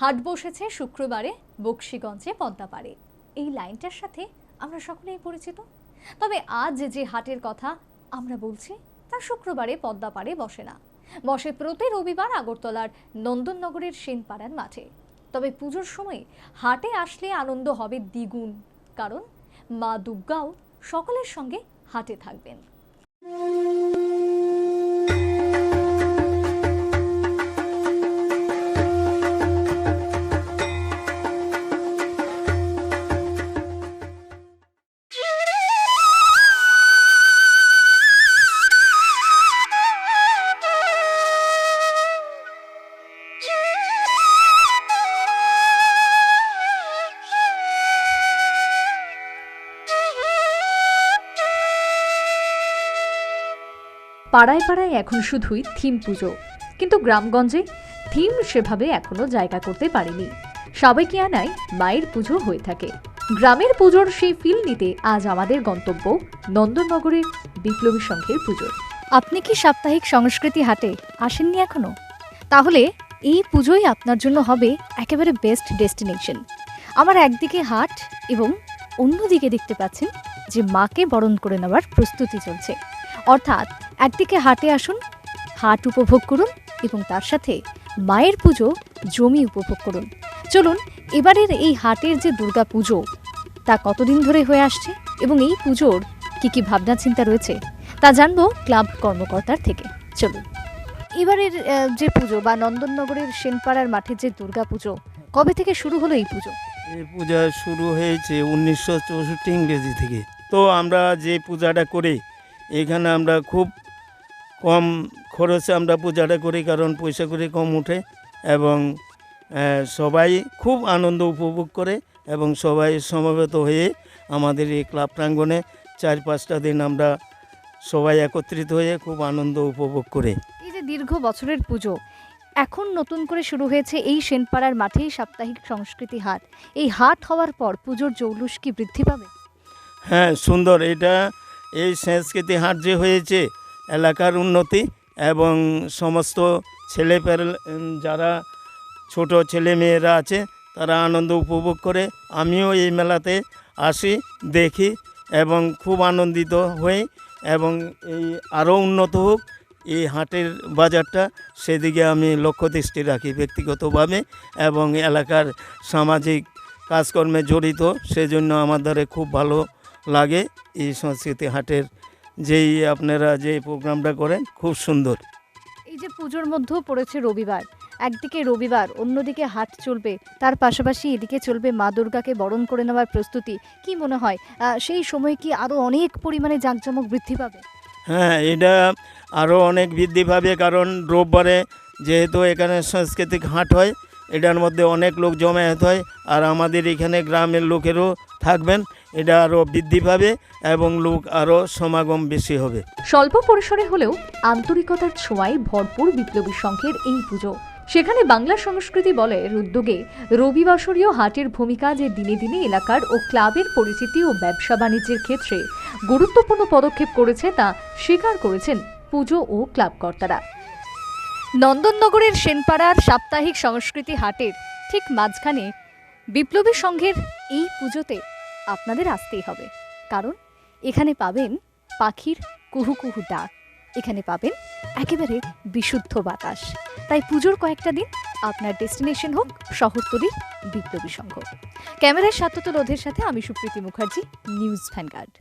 হাট বসেছে শুক্রবারে বকশীগঞ্জে পদ্মাপাড়ে। এই লাইনটার সাথে আমরা সকলেই পরিচিত। তবে আজ যে হাটের কথা আমরা বলছি তা শুক্রবারে পদ্মাপাড়ে বসে না, বসে প্রতি রবিবার আগরতলার নন্দননগরের সেনপাড়ার মাঠে। তবে পুজোর সময় হাটে আসলে আনন্দ হবে দ্বিগুণ, কারণ মা দুর্গাও সকলের সঙ্গে হাটে থাকবেন। পাড়ায় পাড়ায় এখন শুধুই থিম পুজো, কিন্তু গ্রামগঞ্জে থিম সেভাবে এখনো জায়গা করতে পারেনি। সাবেকিয়ানায় মায়ের পুজো হয়ে থাকে। গ্রামের পুজোর সেই ফিল নিতে আজ আমাদের গন্তব্য নন্দননগরের বিপ্লবী সংঘের পুজো। আপনি কি সাপ্তাহিক সংস্কৃতি হাটে আসেননি এখনো? তাহলে এই পুজোই আপনার জন্য হবে একেবারে বেস্ট ডেস্টিনেশন। আমার একদিকে হাট এবং অন্যদিকে দেখতে পাচ্ছেন যে মাকে বরণ করে নেওয়ার প্রস্তুতি চলছে। অর্থাৎ একদিকে হাটে আসুন, হাট উপভোগ করুন এবং তার সাথে মায়ের পুজো জমি উপভোগ করুন। চলুন এবারের এই হাটের যে দুর্গা পুজো তা কতদিন ধরে হয়ে আসছে এবং এই পুজোর কি ভাবনা চিন্তা রয়েছে তা জানবো ক্লাব কর্মকর্তার থেকে। চলুন, এবারের যে পুজো বা নন্দননগরের সেনপাড়ার মাঠে যে দুর্গা পুজো, কবে থেকে শুরু হলো এই পুজো? এই পূজা শুরু হয়েছে 1964 ইংরেজি থেকে। তো আমরা যে পূজাটা করি এখানে আমরা খুব কম খরচে আমরা পূজাটা করি, কারণ পয়সা করে কম উঠে এবং সবাই খুব আনন্দ উপভোগ করে এবং সবাই সমবেত হয়ে আমাদের এই ক্লাব প্রাঙ্গণে 4-5টা দিন আমরা সবাই একত্রিত হয়ে খুব আনন্দ উপভোগ করে। এই যে দীর্ঘ বছরের পুজো এখন নতুন করে শুরু হয়েছে এই সেনপাড়ার মাঠেই সাপ্তাহিক সংস্কৃতি হাট, এই হাট হওয়ার পর পুজোর জৌলুস কি বৃদ্ধি পাবে? হ্যাঁ, সুন্দর। এটা এই সংস্কৃতি হাট যে হয়েছে এলাকার উন্নতি এবং সমস্ত ছেলেপেলে যারা ছোট ছেলে মেয়েরা আছে তারা আনন্দ উপভোগ করে। আমিও এই মেলাতে আসি, দেখি এবং খুব আনন্দিত হই এবং এই আরও উন্নত হোক এই হাটের বাজারটা, সেদিকে আমি লক্ষ্য দৃষ্টি রাখি ব্যক্তিগতভাবে এবং এলাকার সামাজিক কাজকর্মে জড়িত। সেজন্য আমাদের খুব ভালো লাগে এই সংস্কৃতি হাটের যেই আপনারা যে প্রোগ্রামটা করেন, খুব সুন্দর। এই যে পুজোর মধ্যেও পড়েছে রবিবার, একদিকে রবিবার অন্যদিকে হাট চলবে, তার পাশাপাশি এদিকে চলবে মা দুর্গাকে বরণ করে নেওয়ার প্রস্তুতি। কি মনে হয় সেই সময় কি আরও অনেক পরিমাণে জাঁকজমক বৃদ্ধি পাবে? হ্যাঁ, এটা আরও অনেক বৃদ্ধি পাবে, কারণ রোববারে যেহেতু এখানে সাংস্কৃতিক হাট হয়, এটার মধ্যে অনেক লোক জমায়েত হয় আর আমাদের এখানে গ্রামের লোকেরও থাকবেন, এটা আরও বৃদ্ধি পাবে এবং লোক আরও সমাগম বেশি হবে। স্বল্প পরিসরে হলেও আন্তরিকতার ছোঁয়ায় ভরপুর বিপ্লবী সংঘের এই পুজো। সেখানে বাংলা সংস্কৃতি বলের উদ্যোগে রবিবাসরীয় হাটের ভূমিকা যে দিনে দিনে এলাকার ও ক্লাবের পরিচিতি ও ব্যবসা বাণিজ্যের ক্ষেত্রে গুরুত্বপূর্ণ পদক্ষেপ করেছে তা স্বীকার করেছেন পুজো ও ক্লাব কর্তারা। নন্দননগরের সেনপাড়ার সাপ্তাহিক সংস্কৃতি হাটের ঠিক মাঝখানে বিপ্লবী সংঘের এই পুজোতে আপনাদের আসতেই হবে, কারণ এখানে পাবেন পাখির কুহু কুহু ডাক, এখানে পাবেন একেবারে বিশুদ্ধ বাতাস। তাই পুজোর কয়েকটা দিন আপনার ডেস্টিনেশন হোক শহরতলির বিপ্লবী সংঘ। ক্যামেরার সাত্যত লোধের সাথে আমি সুপ্রীতি মুখার্জি, নিউজ ভ্যানগার্ড।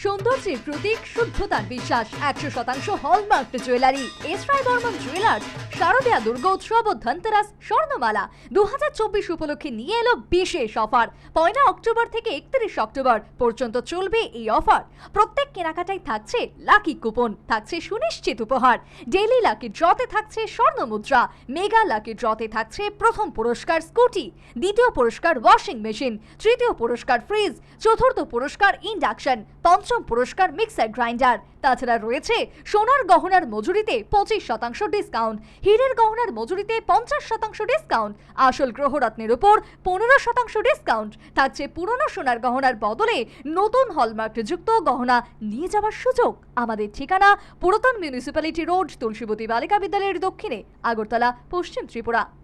সৌন্দর্যের প্রতীক, শুদ্ধতার বিশ্বাস, 100% hallmark jewellery S Roy Barman jewellers শারদীয়া দুর্গোৎসব ও ধনতেরাস স্বর্ণমালা 2024 উপলক্ষে নিয়ে এলো বিশেষ অফার। 1 অক্টোবর থেকে 31 অক্টোবর পর্যন্ত চলবে এই অফার। প্রত্যেক কেনাকাটায় থাকছে লাকি কুপন, থাকছে সুনিশ্চিত উপহার। ডেইলি লাকি ড্রতে থাকছে স্বর্ণ মুদ্রা, মেগা লাকি ড্রতে থাকছে প্রথম পুরস্কার স্কুটি, দ্বিতীয় পুরস্কার ওয়াশিং মেশিন, তৃতীয় পুরস্কার ফ্রিজ, চতুর্থ পুরস্কার ইন্ডাকশন, পঞ্চম পুরস্কার মিক্সার গ্রাইন্ডার। তাছাড়া রয়েছে সোনার গহনার মজুরিতে 25% ডিসকাউন্ট। হীরের গহনার মজুরিতে 50% ডিসকাউন্ট, আসল গ্রহরত্নের উপর 15% ডিসকাউন্ট, থাকছে পুরনো সোনার গহনার বদলে নতুন হলমার্কযুক্ত গহনা নিয়ে যাওয়ার সুযোগ। আমাদের ঠিকানা পুরাতন মিউনিসিপ্যালিটি রোড, তুলসীবতী বালিকা বিদ্যালয়ের দক্ষিণে, আগরতলা, পশ্চিম ত্রিপুরা।